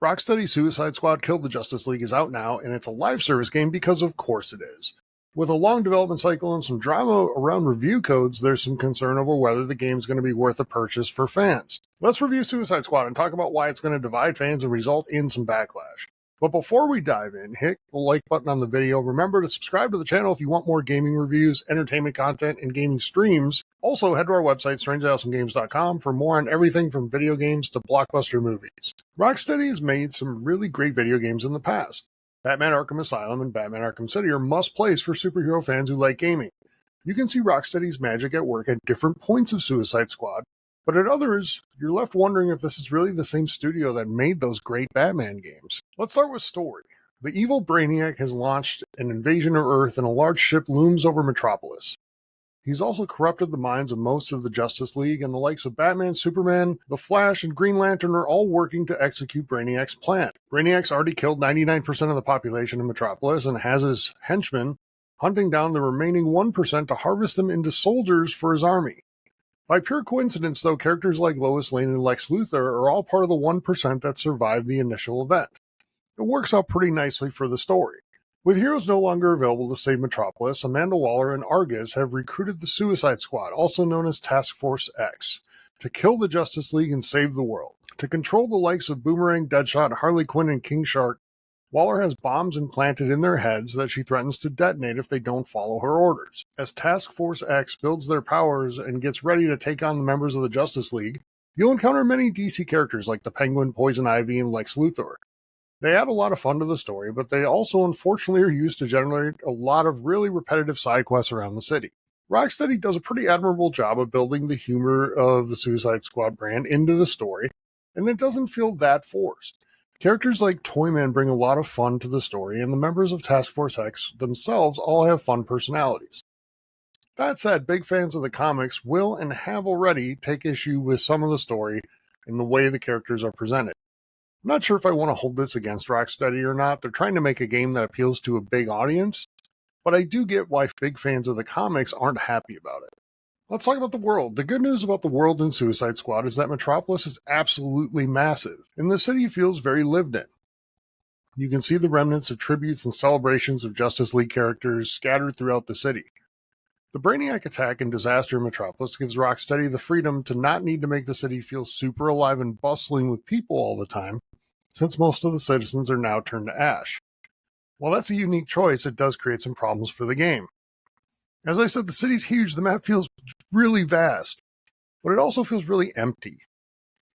Rocksteady's Suicide Squad Killed the Justice League is out now, and it's a live service game because of course it is. With a long development cycle and some drama around review codes, there's some concern over whether the game's going to be worth a purchase for fans. Let's review Suicide Squad and talk about why it's going to divide fans and result in some backlash. But before we dive in, hit the like button on the video. Remember to subscribe to the channel if you want more gaming reviews, entertainment content, and gaming streams. Also, head to our website, strangeawesomegames.com, for more on everything from video games to blockbuster movies. Rocksteady has made some really great video games in the past. Batman Arkham Asylum and Batman Arkham City are must-plays for superhero fans who like gaming. You can see Rocksteady's magic at work at different points of Suicide Squad, but at others, you're left wondering if this is really the same studio that made those great Batman games. Let's start with story. The evil Brainiac has launched an invasion of Earth and a large ship looms over Metropolis. He's also corrupted the minds of most of the Justice League, and the likes of Batman, Superman, The Flash, and Green Lantern are all working to execute Brainiac's plan. Brainiac's already killed 99% of the population in Metropolis and has his henchmen hunting down the remaining 1% to harvest them into soldiers for his army. By pure coincidence, though, characters like Lois Lane and Lex Luthor are all part of the 1% that survived the initial event. It works out pretty nicely for the story. With heroes no longer available to save Metropolis, Amanda Waller and Argus have recruited the Suicide Squad, also known as Task Force X, to kill the Justice League and save the world. To control the likes of Boomerang, Deadshot, Harley Quinn, and King Shark, Waller has bombs implanted in their heads that she threatens to detonate if they don't follow her orders. As Task Force X builds their powers and gets ready to take on the members of the Justice League, you'll encounter many DC characters like the Penguin, Poison Ivy, and Lex Luthor. They add a lot of fun to the story, but they also unfortunately are used to generate a lot of really repetitive side quests around the city. Rocksteady does a pretty admirable job of building the humor of the Suicide Squad brand into the story, and it doesn't feel that forced. Characters like Toyman bring a lot of fun to the story, and the members of Task Force X themselves all have fun personalities. That said, big fans of the comics will and have already take issue with some of the story and the way the characters are presented. I'm not sure if I want to hold this against Rocksteady or not. They're trying to make a game that appeals to a big audience, but I do get why big fans of the comics aren't happy about it. Let's talk about the world. The good news about the world in Suicide Squad is that Metropolis is absolutely massive, and the city feels very lived in. You can see the remnants of tributes and celebrations of Justice League characters scattered throughout the city. The Brainiac attack and disaster in Metropolis gives Rocksteady the freedom to not need to make the city feel super alive and bustling with people all the time, since most of the citizens are now turned to ash. While that's a unique choice, it does create some problems for the game. As I said, the city's huge, the map feels really vast, but it also feels really empty.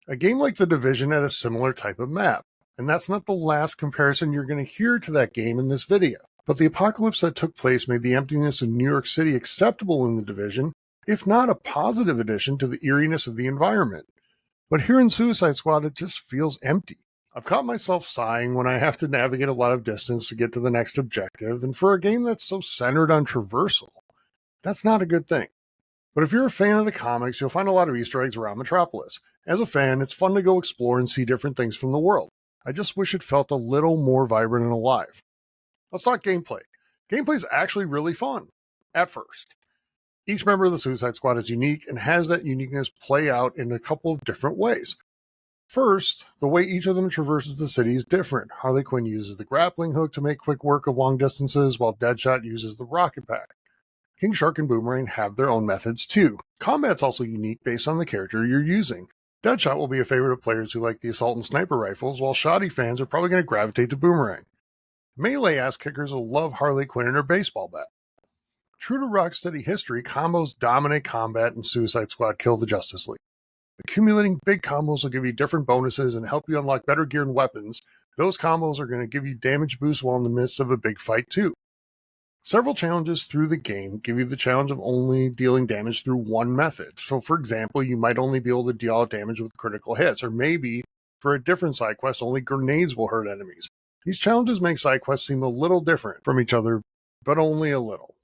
A game like The Division had a similar type of map, and that's not the last comparison you're going to hear to that game in this video. But the apocalypse that took place made the emptiness of New York City acceptable in The Division, if not a positive addition to the eeriness of the environment. But here in Suicide Squad, it just feels empty. I've caught myself sighing when I have to navigate a lot of distance to get to the next objective, and for a game that's so centered on traversal, that's not a good thing. But if you're a fan of the comics, you'll find a lot of Easter eggs around Metropolis. As a fan, it's fun to go explore and see different things from the world. I just wish it felt a little more vibrant and alive. Let's talk gameplay. Gameplay is actually really fun, at first. Each member of the Suicide Squad is unique and has that uniqueness play out in a couple of different ways. First, the way each of them traverses the city is different. Harley Quinn uses the grappling hook to make quick work of long distances, while Deadshot uses the rocket pack. King Shark and Boomerang have their own methods too. Combat's also unique based on the character you're using. Deadshot will be a favorite of players who like the assault and sniper rifles, while shoddy fans are probably going to gravitate to Boomerang. Melee ass kickers will love Harley Quinn and her baseball bat. True to Rocksteady history, combos dominate combat in Suicide Squad Kill the Justice League. Accumulating big combos will give you different bonuses and help you unlock better gear and weapons. Those combos are going to give you damage boosts while in the midst of a big fight too. Several challenges through the game give you the challenge of only dealing damage through one method. So for example, you might only be able to deal out damage with critical hits, or maybe for a different side quest, only grenades will hurt enemies. These challenges make side quests seem a little different from each other, but only a little.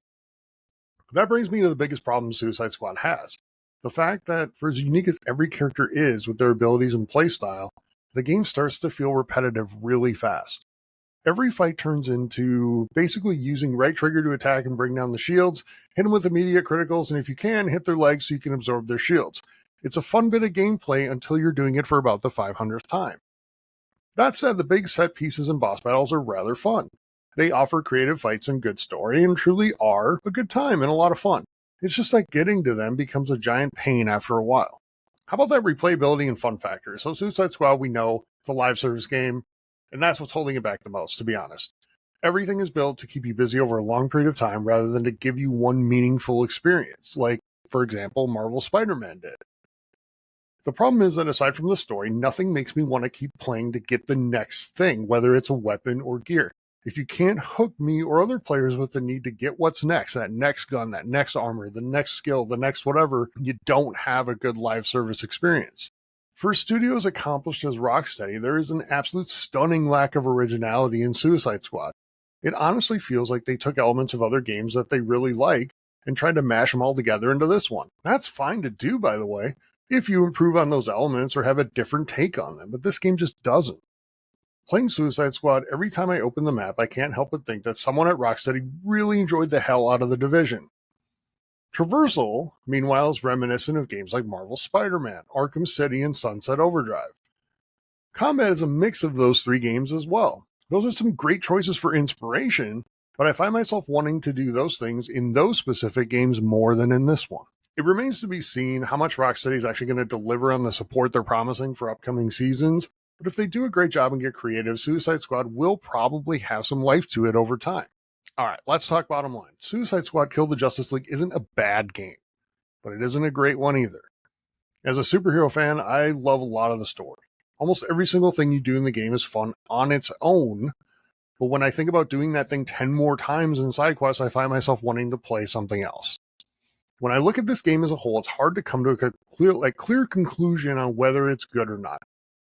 That brings me to the biggest problem Suicide Squad has. The fact that for as unique as every character is with their abilities and playstyle, the game starts to feel repetitive really fast. Every fight turns into basically using right trigger to attack and bring down the shields, hit them with immediate criticals, and if you can, hit their legs so you can absorb their shields. It's a fun bit of gameplay until you're doing it for about the 500th time. That said, the big set pieces and boss battles are rather fun. They offer creative fights and good story, and truly are a good time and a lot of fun. It's just that getting to them becomes a giant pain after a while. How about that replayability and fun factor? So Suicide Squad, we know it's a live service game, and that's what's holding it back the most, to be honest. Everything is built to keep you busy over a long period of time rather than to give you one meaningful experience, like, for example, Marvel Spider-Man did. The problem is that aside from the story, nothing makes me want to keep playing to get the next thing, whether it's a weapon or gear. If you can't hook me or other players with the need to get what's next, that next gun, that next armor, the next skill, the next whatever, you don't have a good live service experience. For studios accomplished as Rocksteady, there is an absolute stunning lack of originality in Suicide Squad. It honestly feels like they took elements of other games that they really like and tried to mash them all together into this one. That's fine to do, by the way, if you improve on those elements or have a different take on them, but this game just doesn't. Playing Suicide Squad, every time I open the map, I can't help but think that someone at Rocksteady really enjoyed the hell out of the Division. Traversal, meanwhile, is reminiscent of games like Marvel Spider-Man, Arkham City, and Sunset Overdrive. Combat is a mix of those three games as well. Those are some great choices for inspiration, but I find myself wanting to do those things in those specific games more than in this one. It remains to be seen how much Rocksteady is actually going to deliver on the support they're promising for upcoming seasons, but if they do a great job and get creative, Suicide Squad will probably have some life to it over time. Alright, let's talk bottom line. Suicide Squad Kill the Justice League isn't a bad game, but it isn't a great one either. As a superhero fan, I love a lot of the story. Almost every single thing you do in the game is fun on its own, but when I think about doing that thing 10 more times in side quests, I find myself wanting to play something else. When I look at this game as a whole, it's hard to come to a clear conclusion on whether it's good or not.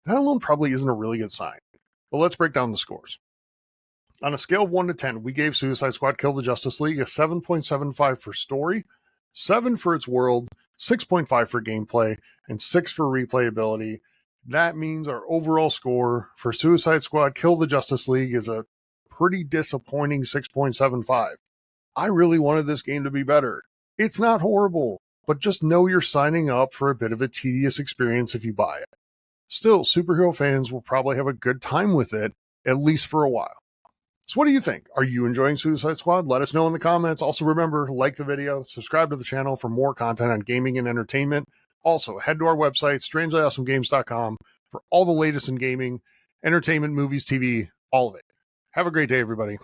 That alone probably isn't a really good sign. But let's break down the scores. On a scale of 1 to 10, we gave Suicide Squad Kill the Justice League a 7.75 for story, 7 for its world, 6.5 for gameplay, and 6 for replayability. That means our overall score for Suicide Squad Kill the Justice League is a pretty disappointing 6.75. I really wanted this game to be better. It's not horrible, but just know you're signing up for a bit of a tedious experience if you buy it. Still, superhero fans will probably have a good time with it, at least for a while. So what do you think? Are you enjoying Suicide Squad? Let us know in the comments. Also remember, like the video, subscribe to the channel for more content on gaming and entertainment. Also, head to our website, strangelyawesomegames.com, for all the latest in gaming, entertainment, movies, TV, all of it. Have a great day, everybody.